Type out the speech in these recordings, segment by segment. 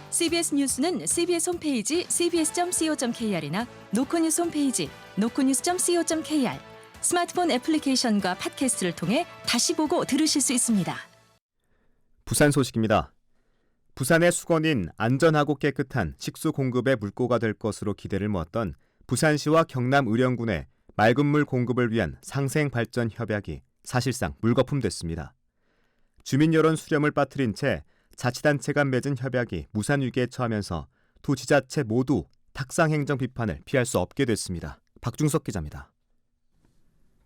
CBS 뉴스는 CBS 홈페이지 cbs.co.kr이나 노컷뉴스 홈페이지 노컷뉴스.co.kr, 스마트폰 애플리케이션과 팟캐스트를 통해 다시 보고 들으실 수 있습니다. 부산 소식입니다. 부산의 수건인 안전하고 깨끗한 식수 공급의 물꼬가 될 것으로 기대를 모았던 부산시와 경남 의령군의 맑은 물 공급을 위한 상생발전 협약이 사실상 물거품됐습니다. 주민 여론 수렴을 빠뜨린 채 자치단체 간 맺은 협약이 무산 위기에 처하면서 두 지자체 모두 탁상 행정 비판을 피할 수 없게 됐습니다. 박중석 기자입니다.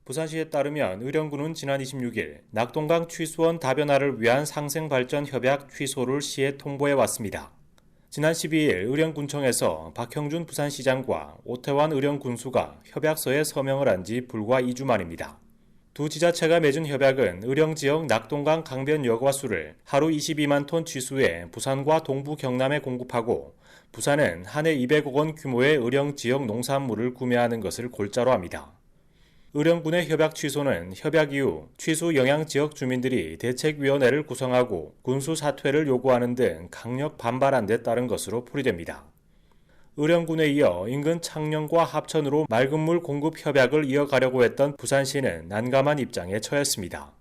부산시에 따르면 의령군은 지난 26일 낙동강 취수원 다변화를 위한 상생발전 협약 취소를 시에 통보해 왔습니다. 지난 12일 의령군청에서 박형준 부산시장과 오태환 의령군수가 협약서에 서명을 한 지 불과 2주 만입니다. 두 지자체가 맺은 협약은 의령 지역 낙동강 강변 여과수를 하루 22만 톤 취수해 부산과 동부 경남에 공급하고 부산은 한 해 200억 원 규모의 의령 지역 농산물을 구매하는 것을 골자로 합니다. 의령군의 협약 취소는 협약 이후 취수 영향 지역 주민들이 대책위원회를 구성하고 군수 사퇴를 요구하는 등 강력 반발한 데 따른 것으로 풀이됩니다. 의령군에 이어 인근 창녕과 합천으로 맑은 물 공급 협약을 이어가려고 했던 부산시는 난감한 입장에 처했습니다.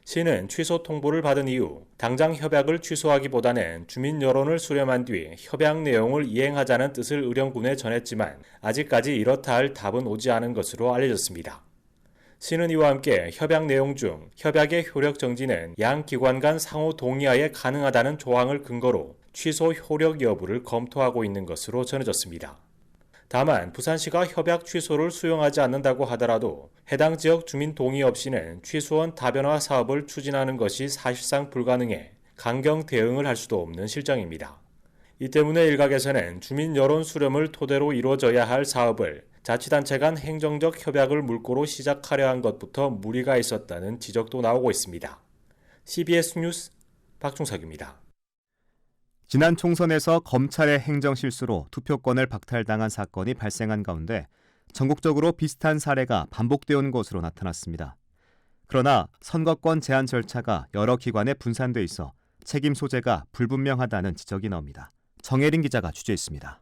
시는 취소 통보를 받은 이후 당장 협약을 취소하기보다는 주민 여론을 수렴한 뒤 협약 내용을 이행하자는 뜻을 의령군에 전했지만 아직까지 이렇다 할 답은 오지 않은 것으로 알려졌습니다. 시는 이와 함께 협약 내용 중 협약의 효력 정지는 양 기관 간 상호 동의하에 가능하다는 조항을 근거로 취소 효력 여부를 검토하고 있는 것으로 전해졌습니다. 다만 부산시가 협약 취소를 수용하지 않는다고 하더라도 해당 지역 주민 동의 없이는 취수원 다변화 사업을 추진하는 것이 사실상 불가능해 강경 대응을 할 수도 없는 실정입니다. 이 때문에 일각에서는 주민 여론 수렴을 토대로 이루어져야 할 사업을 자치단체 간 행정적 협약을 물꼬로 시작하려 한 것부터 무리가 있었다는 지적도 나오고 있습니다. CBS 뉴스 박중석입니다. 지난 총선에서 검찰의 행정실수로 투표권을 박탈당한 사건이 발생한 가운데 전국적으로 비슷한 사례가 반복되어 온 것으로 나타났습니다. 그러나 선거권 제한 절차가 여러 기관에 분산돼 있어 책임 소재가 불분명하다는 지적이 나옵니다. 정혜린 기자가 취재했습니다.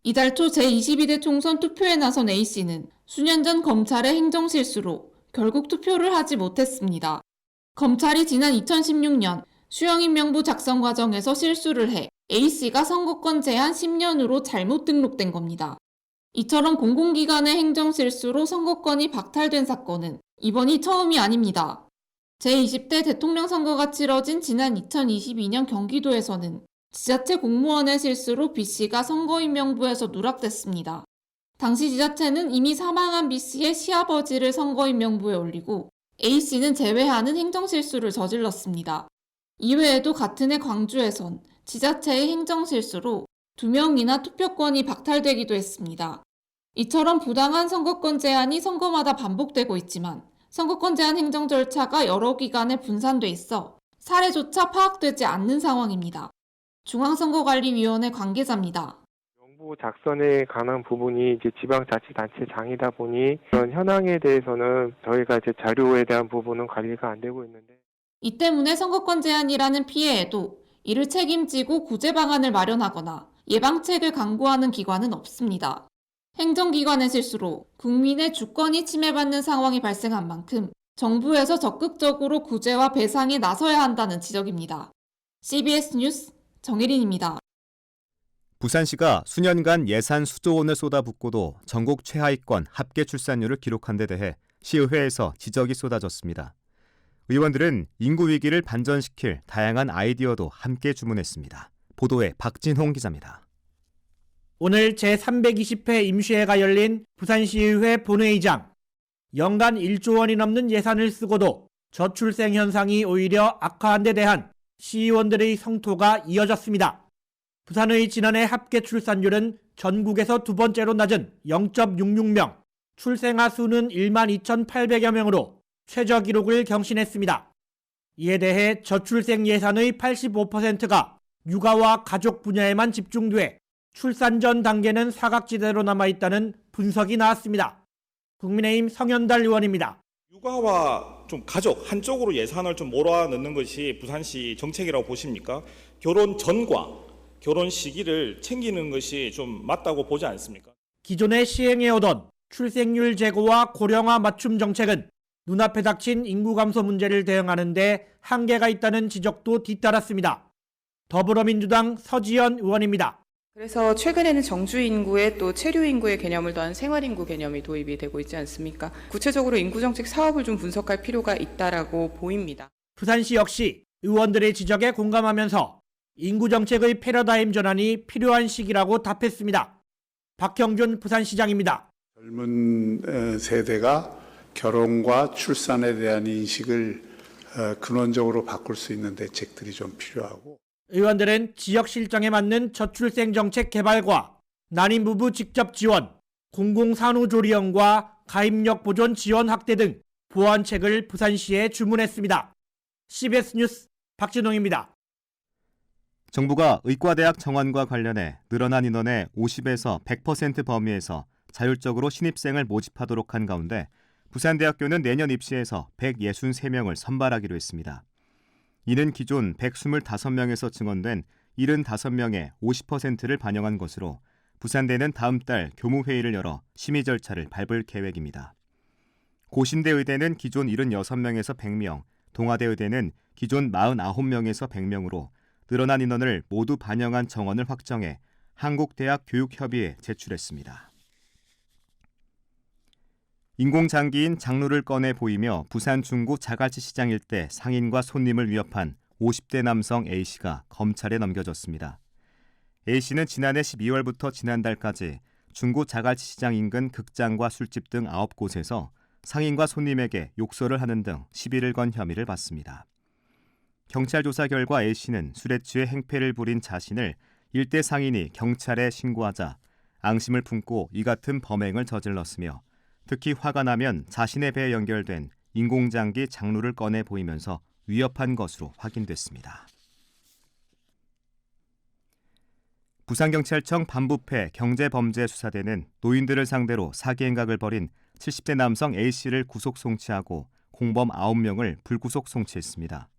이달 초 제22대 총선 투표에 나선 A씨는 수년 전 검찰의 행정실수로 결국 투표를 하지 못했습니다. 검찰이 지난 2016년 수령인 명부 작성 과정에서 실수를 해 A씨가 선거권 제한 10년으로 잘못 등록된 겁니다. 이처럼 공공기관의 행정실수로 선거권이 박탈된 사건은 이번이 처음이 아닙니다. 제20대 대통령 선거가 치러진 지난 2022년 경기도에서는 지자체 공무원의 실수로 B씨가 선거인 명부에서 누락됐습니다. 당시 지자체는 이미 사망한 B씨의 시아버지를 선거인 명부에 올리고 A씨는 제외하는 행정실수를 저질렀습니다. 이외에도 같은 해 광주에선 지자체의 행정실수로 2명이나 투표권이 박탈되기도 했습니다. 이처럼 부당한 선거권 제한이 선거마다 반복되고 있지만 선거권 제한 행정 절차가 여러 기관에 분산돼 있어 사례조차 파악되지 않는 상황입니다. 중앙선거관리위원회 관계자입니다. 명부 작성에 관한 부분이 이제 지방자치단체장이다 보니 그런 현황에 대해서는 저희가 이제 자료에 대한 부분은 관리가 안 되고 있는데 이 때문에 선거권 제한이라는 피해에도 이를 책임지고 구제 방안을 마련하거나 예방책을 강구하는 기관은 없습니다. 행정기관의 실수로 국민의 주권이 침해받는 상황이 발생한 만큼 정부에서 적극적으로 구제와 배상에 나서야 한다는 지적입니다. CBS 뉴스 정혜린입니다. 부산시가 수년간 예산 수조 원을 쏟아붓고도 전국 최하위권 합계 출산율을 기록한 데 대해 시의회에서 지적이 쏟아졌습니다. 의원들은 인구 위기를 반전시킬 다양한 아이디어도 함께 주문했습니다. 보도에 박진홍 기자입니다. 오늘 제320회 임시회가 열린 부산시의회 본회의장. 연간 1조 원이 넘는 예산을 쓰고도 저출생 현상이 오히려 악화한 데 대한 시의원들의 성토가 이어졌습니다. 부산의 지난해 합계 출산율은 전국에서 두 번째로 낮은 0.66명, 출생아 수는 12,800여 명으로 최저 기록을 경신했습니다. 이에 대해 저출생 예산의 85%가 육아와 가족 분야에만 집중돼 출산 전 단계는 사각지대로 남아있다는 분석이 나왔습니다. 국민의힘 성현달 의원입니다. 육아와 좀 가족 한쪽으로 예산을 좀 몰아넣는 것이 부산시 정책이라고 보십니까? 결혼 전과 결혼 시기를 챙기는 것이 좀 맞다고 보지 않습니까? 기존에 시행해오던 출생률 제고와 고령화 맞춤 정책은 눈앞에 닥친 인구 감소 문제를 대응하는 데 한계가 있다는 지적도 뒤따랐습니다. 더불어민주당 서지연 의원입니다. 그래서 최근에는 정주 인구에 또 체류 인구의 개념을 더한 생활 인구 개념이 도입이 되고 있지 않습니까? 구체적으로 인구 정책 사업을 좀 분석할 필요가 있다라고 보입니다. 부산시 역시 의원들의 지적에 공감하면서 인구 정책의 패러다임 전환이 필요한 시기라고 답했습니다. 박형준 부산시장입니다. 젊은 세대가 결혼과 출산에 대한 인식을 근원적으로 바꿀 수 있는 대책들이 좀 필요하고, 의원들은 지역 실정에 맞는 저출생 정책 개발과 난임 부부 직접 지원, 공공산후조리원과 가입력 보존 지원 확대 등 보완책을 부산시에 주문했습니다. CBS 뉴스 박진홍입니다. 정부가 의과대학 정원과 관련해 늘어난 인원의 50에서 100% 범위에서 자율적으로 신입생을 모집하도록 한 가운데 부산대학교는 내년 입시에서 163명을 선발하기로 했습니다. 이는 기존 125명에서 증원된 75명의 50%를 반영한 것으로 부산대는 다음 달 교무회의를 열어 심의 절차를 밟을 계획입니다. 고신대 의대는 기존 76명에서 100명, 동아대 의대는 기존 49명에서 100명으로 늘어난 인원을 모두 반영한 정원을 확정해 한국대학교육협의회에 제출했습니다. 인공장기인 장루를 꺼내 보이며 부산 중구 자갈치 시장 일대 상인과 손님을 위협한 50대 남성 A씨가 검찰에 넘겨졌습니다. A씨는 지난해 12월부터 지난달까지 중구 자갈치 시장 인근 극장과 술집 등 9곳에서 상인과 손님에게 욕설을 하는 등 시비를 건 혐의를 받습니다. 경찰 조사 결과 A씨는 술에 취해 행패를 부린 자신을 일대 상인이 경찰에 신고하자 앙심을 품고 이 같은 범행을 저질렀으며 특히 화가 나면 자신의 배에 연결된 인공장기 장루를 꺼내 보이면서 위협한 것으로 확인됐습니다. 부산경찰청 반부패 경제범죄수사대는 노인들을 상대로 사기 행각을 벌인 70대 남성 A씨를 구속 송치하고 공범 9명을 불구속 송치했습니다.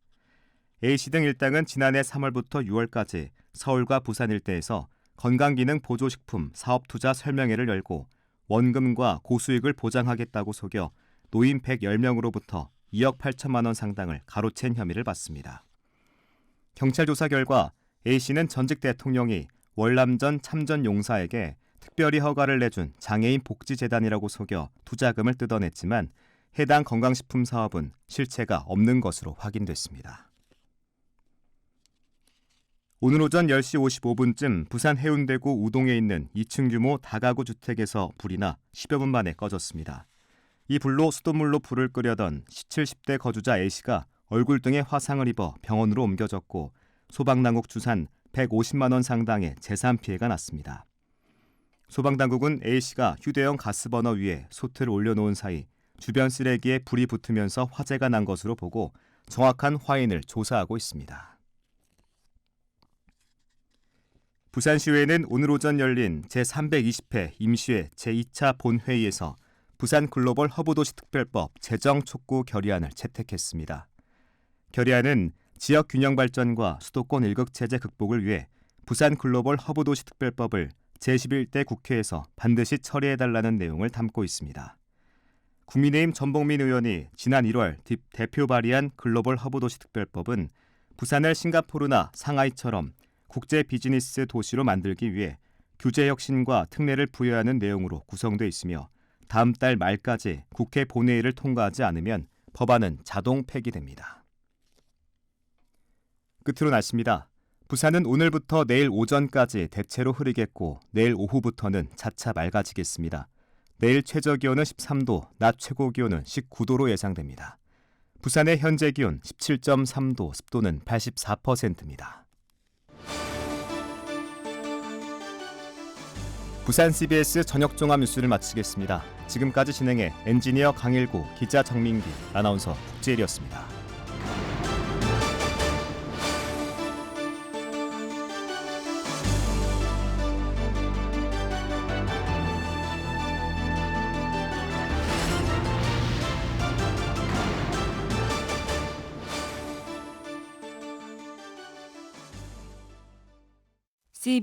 A씨 등 일당은 지난해 3월부터 6월까지 서울과 부산 일대에서 건강기능 보조식품 사업투자 설명회를 열고 원금과 고수익을 보장하겠다고 속여 노인 110명으로부터 2억 8천만 원 상당을 가로챈 혐의를 받습니다. 경찰 조사 결과 A씨는 전직 대통령이 월남전 참전 용사에게 특별히 허가를 내준 장애인 복지재단이라고 속여 투자금을 뜯어냈지만 해당 건강식품 사업은 실체가 없는 것으로 확인됐습니다. 오늘 오전 10시 55분쯤 부산 해운대구 우동에 있는 2층 규모 다가구 주택에서 불이 나 10여 분 만에 꺼졌습니다. 이 불로 수돗물로 불을 끓여던 70대 거주자 A씨가 얼굴 등에 화상을 입어 병원으로 옮겨졌고 소방당국 주산 150만 원 상당의 재산 피해가 났습니다. 소방당국은 A씨가 휴대용 가스버너 위에 솥을 올려놓은 사이 주변 쓰레기에 불이 붙으면서 화재가 난 것으로 보고 정확한 화인을 조사하고 있습니다. 부산시의회는 오늘 오전 열린 제320회 임시회 제2차 본회의에서 부산 글로벌 허브도시 특별법 제정 촉구 결의안을 채택했습니다. 결의안은 지역 균형 발전과 수도권 일극체제 극복을 위해 부산 글로벌 허브도시 특별법을 제11대 국회에서 반드시 처리해달라는 내용을 담고 있습니다. 국민의힘 전봉민 의원이 지난 1월 대표 발의한 글로벌 허브도시 특별법은 부산을 싱가포르나 상하이처럼 국제 비즈니스 도시로 만들기 위해 규제 혁신과 특례를 부여하는 내용으로 구성되어 있으며 다음 달 말까지 국회 본회의를 통과하지 않으면 법안은 자동 폐기됩니다. 끝으로 날씨입니다. 부산은 오늘부터 내일 오전까지 대체로 흐리겠고 내일 오후부터는 차차 맑아지겠습니다. 내일 최저기온은 13도, 낮 최고기온은 19도로 예상됩니다. 부산의 현재 기온 17.3도, 습도는 84%입니다. 부산 CBS 저녁 종합 뉴스를 마치겠습니다. 지금까지 진행해 엔지니어 강일구, 기자 정민기, 아나운서 국재일이었습니다. CBS